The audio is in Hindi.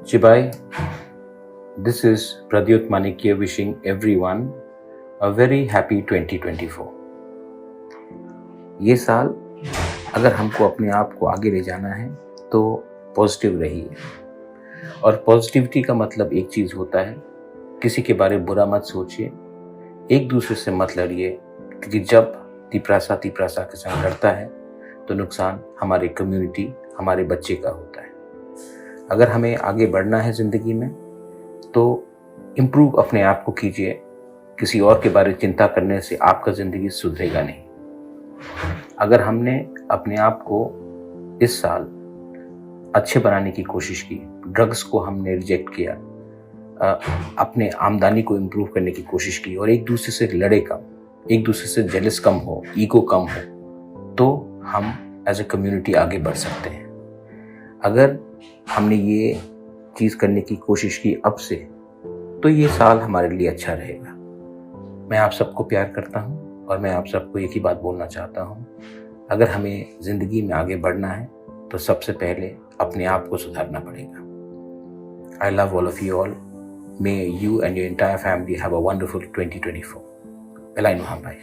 Chibai, this is Pradyut Manikya wishing everyone a very happy 2024. ये साल अगर हमको अपने आप को आगे ले जाना है तो पॉजिटिव रहिए। और पॉजिटिविटी का मतलब एक चीज़ होता है, किसी के बारे में बुरा मत सोचिए, एक दूसरे से मत लड़िए, क्योंकि जब तिपरासा के संग लड़ता है तो नुकसान हमारी कम्युनिटी, हमारे बच्चे का होता है। अगर हमें आगे बढ़ना है ज़िंदगी में तो इम्प्रूव अपने आप को कीजिए। किसी और के बारे में चिंता करने से आपका ज़िंदगी सुधरेगा नहीं। अगर हमने अपने आप को इस साल अच्छे बनाने की कोशिश की, ड्रग्स को हमने रिजेक्ट किया, अपने आमदनी को इम्प्रूव करने की कोशिश की और एक दूसरे से लड़े कम, एक दूसरे से जेलस कम हो, ईगो कम हो, तो हम एज ए कम्युनिटी आगे बढ़ सकते हैं। अगर हमने ये चीज़ करने की कोशिश की अब से, तो ये साल हमारे लिए अच्छा रहेगा। मैं आप सबको प्यार करता हूँ और मैं आप सबको एक ही बात बोलना चाहता हूँ, अगर हमें ज़िंदगी में आगे बढ़ना है तो सबसे पहले अपने आप को सुधारना पड़ेगा। I love all of you all. May you and your entire family have a wonderful 2024. Belai Nuhambai.